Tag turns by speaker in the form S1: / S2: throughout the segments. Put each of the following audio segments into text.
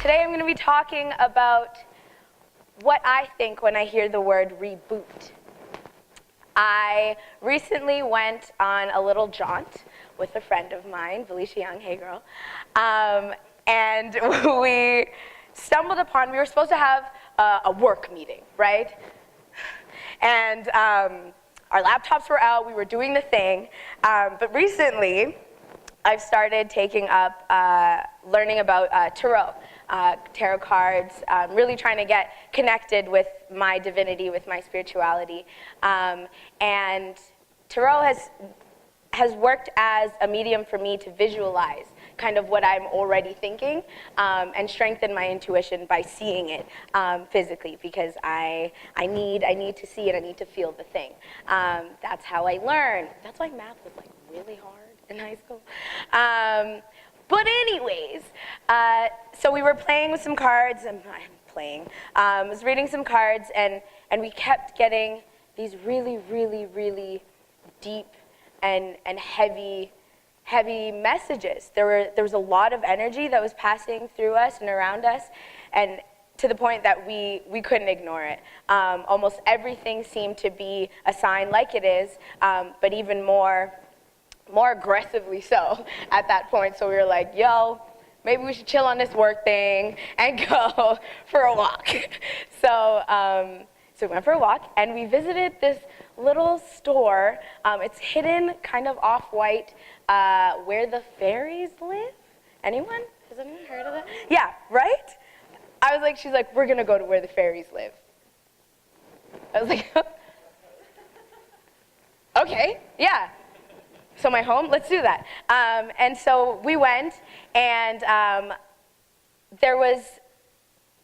S1: Today I'm going to be talking about what I think when I hear the word reboot. I recently went on a little jaunt with a friend of mine, Felicia Young, hey girl, and we stumbled upon, we were supposed to have a work meeting, right? And our laptops were out, we were doing the thing, but recently I've started taking up learning about tarot cards, really trying to get connected with my divinity, with my spirituality. And tarot has worked as a medium for me to visualize kind of what I'm already thinking and strengthen my intuition by seeing it physically, because I need to see it, I need to feel the thing. That's how I learn. That's why math was like really hard in high school. But anyways, so we were playing with some cards, and I was reading some cards, and we kept getting these really deep and heavy messages. There was a lot of energy that was passing through us and around us, and to the point that we couldn't ignore it. Almost everything seemed to be a sign, like it is, but even more aggressively so at that point. So we were like, yo, maybe we should chill on this work thing and go for a walk. So we went for a walk, and we visited this little store. It's hidden kind of off-white, where the fairies live. Anyone? Has anyone heard of that? Yeah, right? I was like, she's like, we're gonna go to where the fairies live. I was like, okay, yeah. So my home, let's do that. And so we went, and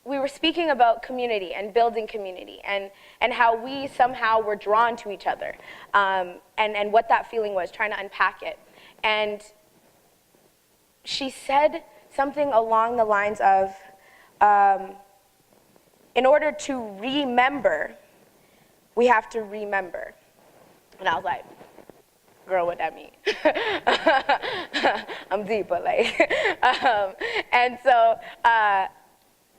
S1: we were speaking about community and building community, and how we somehow were drawn to each other, and what that feeling was, trying to unpack it. And she said something along the lines of, in order to remember, we have to remember. And I was like, girl, what that mean? I'm deep, but like, and so,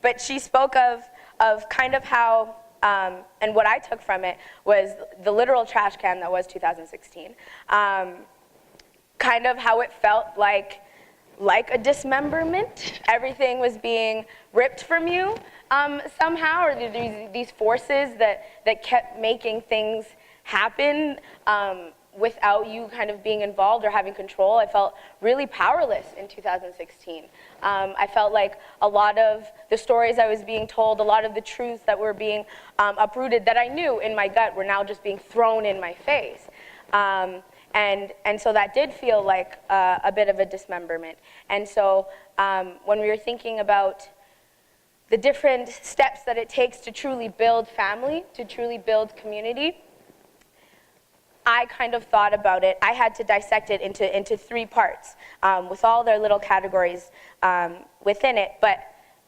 S1: but she spoke of kind of how, and what I took from it was the literal trash can that was 2016, kind of how it felt like a dismemberment. Everything was being ripped from you somehow, or these forces that kept making things happen without you kind of being involved or having control. I felt really powerless in 2016. I felt like a lot of the stories I was being told, a lot of the truths that were being uprooted that I knew in my gut were now just being thrown in my face. And so that did feel like a bit of a dismemberment. And so when we were thinking about the different steps that it takes to truly build family, to truly build community, I kind of thought about it. I had to dissect it into three parts, with all their little categories within it. But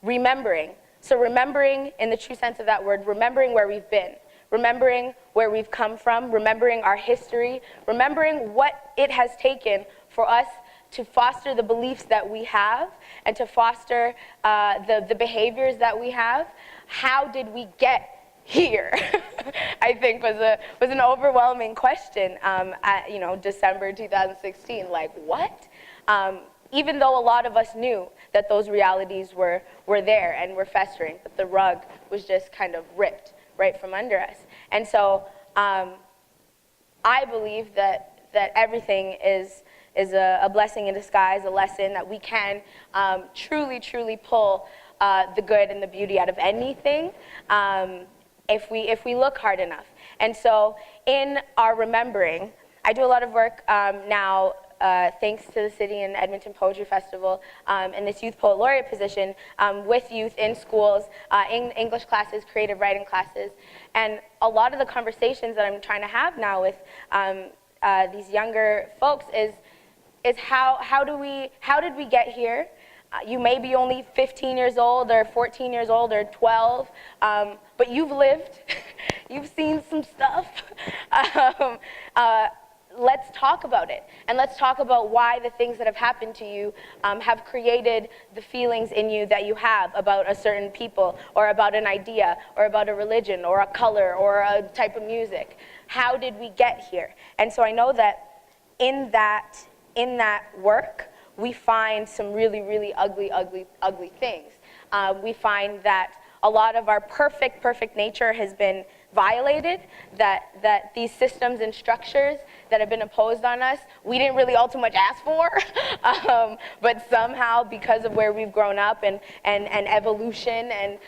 S1: remembering, so remembering in the true sense of that word, remembering where we've been, remembering where we've come from, remembering our history, remembering what it has taken for us to foster the beliefs that we have and to foster the behaviors that we have. How did we get here? I think was an overwhelming question at December 2016. Like, what? Even though a lot of us knew that those realities were there and were festering, but the rug was just kind of ripped right from under us. And so I believe that everything is a blessing in disguise, a lesson that we can truly pull the good and the beauty out of anything. If we look hard enough. And so in our remembering, I do a lot of work now, thanks to the City and Edmonton Poetry Festival, and this Youth Poet Laureate position with youth in schools, in English classes, creative writing classes. And a lot of the conversations that I'm trying to have now with these younger folks is how did we get here? You may be only 15 years old or 14 years old or 12, but you've lived, you've seen some stuff. let's talk about it. And let's talk about why the things that have happened to you have created the feelings in you that you have about a certain people, or about an idea, or about a religion, or a color, or a type of music. How did we get here? And so I know that in that work, we find some really, really ugly, ugly, ugly things. We find that a lot of our perfect nature has been violated, that these systems and structures that have been imposed on us, we didn't really all too much ask for, but somehow, because of where we've grown up and evolution, and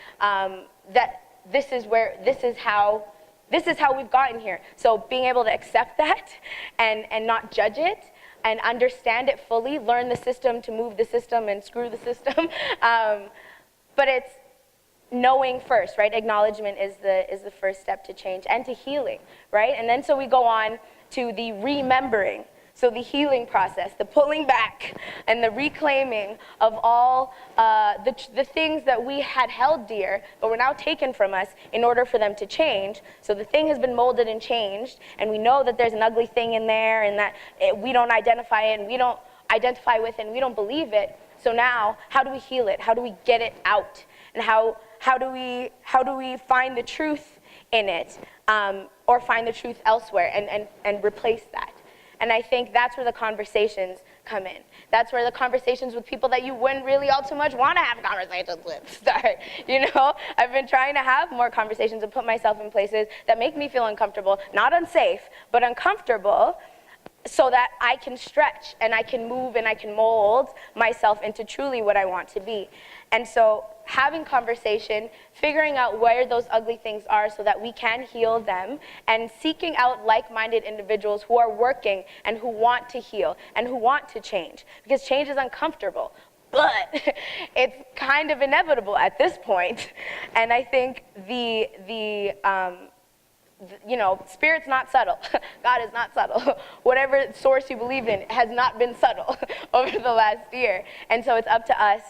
S1: that this is how we've gotten here. So being able to accept that and not judge it, and understand it fully, learn the system to move the system and screw the system, but it's knowing first, right? Acknowledgement is the first step to change and to healing, right? And then so we go on to the remembering. So the healing process, the pulling back and the reclaiming of all the things that we had held dear, but were now taken from us in order for them to change. So the thing has been molded and changed, and we know that there's an ugly thing in there, and that we don't identify it, and we don't identify with it, and we don't believe it. So now, how do we heal it? How do we get it out? And how do we find the truth in it, or find the truth elsewhere and replace that? And I think that's where the conversations come in. That's where the conversations with people that you wouldn't really all too much want to have conversations with start. You know, I've been trying to have more conversations and put myself in places that make me feel uncomfortable, not unsafe, but uncomfortable, so that I can stretch and I can move and I can mold myself into truly what I want to be. And so having conversation, figuring out where those ugly things are so that we can heal them, and seeking out like-minded individuals who are working and who want to heal and who want to change. Because change is uncomfortable, but it's kind of inevitable at this point. And I think you know, Spirit's not subtle. God is not subtle. Whatever source you believe in has not been subtle over the last year. And so it's up to us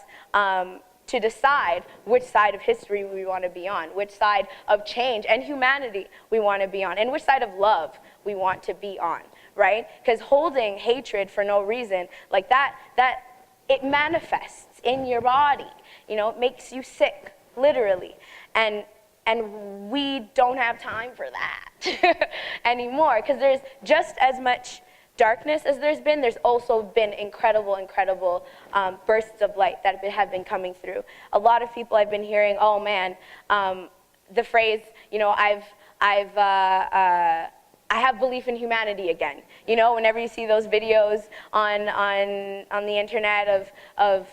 S1: to decide which side of history we want to be on, which side of change and humanity we want to be on, and which side of love we want to be on, right? Because holding hatred for no reason, like that it manifests in your body. You know, it makes you sick, literally. And we don't have time for that anymore, because there's just as much darkness as there's also been incredible bursts of light that have been coming through. A lot of people I've been hearing, oh man, the phrase, you know, I have belief in humanity again. You know, whenever you see those videos on the internet of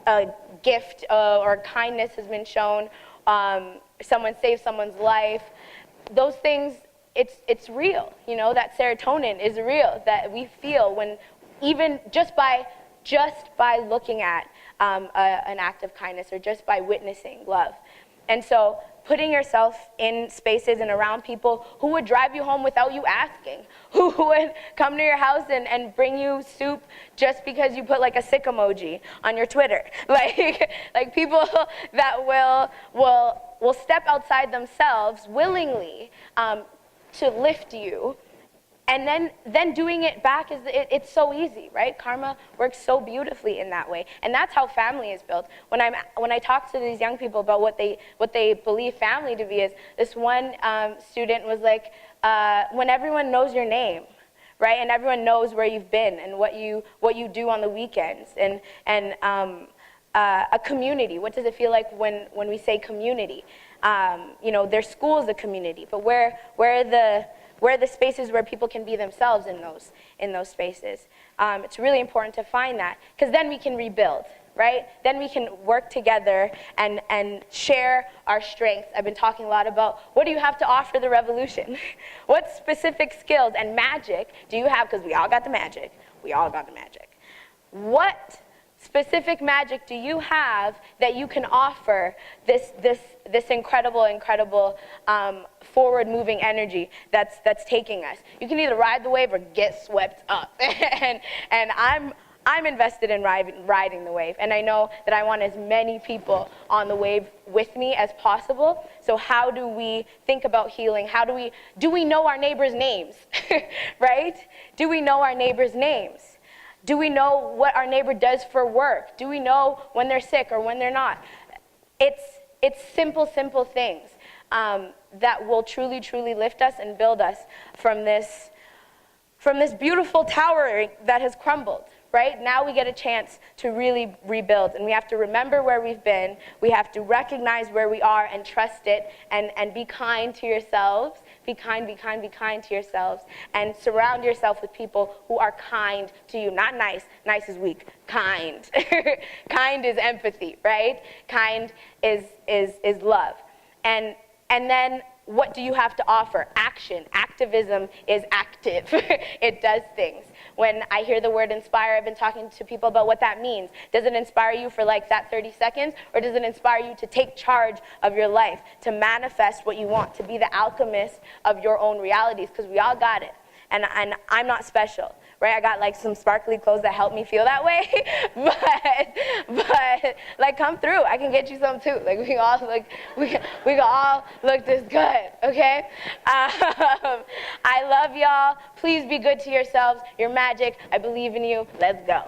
S1: a gift or kindness has been shown, someone saved someone's life, those things, it's real. You know, that serotonin is real, that we feel when, even just by looking at an act of kindness, or just by witnessing love. And so putting yourself in spaces and around people who would drive you home without you asking, who would come to your house and bring you soup just because you put like a sick emoji on your Twitter. Like people that will step outside themselves willingly to lift you. And then doing it back, it's so easy, right? Karma works so beautifully in that way. And that's how family is built. When I talk to these young people about what they believe family to be is, this one student was like, when everyone knows your name, right? And everyone knows where you've been and what you do on the weekends. And a community, what does it feel like when we say community? You know, their school is a community, but where are the spaces where people can be themselves in those spaces? It's really important to find that, because then we can rebuild, right? Then we can work together and share our strengths. I've been talking a lot about, what do you have to offer the revolution? What specific skills and magic do you have? Because we all got the magic. We all got the magic. What specific magic do you have that you can offer this incredible forward-moving energy that's taking us? You can either ride the wave or get swept up. And I'm invested in riding the wave, and I know that I want as many people on the wave with me as possible. So how do we think about healing? Do we know our neighbors' names, right? Do we know our neighbors' names? Do we know what our neighbor does for work? Do we know when they're sick or when they're not? It's simple things that will truly, truly lift us and build us from this beautiful tower that has crumbled, right? Now we get a chance to really rebuild, and we have to remember where we've been. We have to recognize where we are and trust it, and be kind to yourselves. Be kind to yourselves, and surround yourself with people who are kind to you. Not nice. Nice is weak. Kind. Kind is empathy, right? Kind is love. And then what do you have to offer? Action. Activism is active. It does things. When I hear the word inspire, I've been talking to people about what that means. Does it inspire you for like that 30 seconds? Or does it inspire you to take charge of your life, to manifest what you want, to be the alchemist of your own realities? Because we all got it. And I'm not special, right? I got like some sparkly clothes that help me feel that way, but like come through. I can get you some too. Like we can all look this good, okay? I love y'all. Please be good to yourselves. You're magic. I believe in you. Let's go.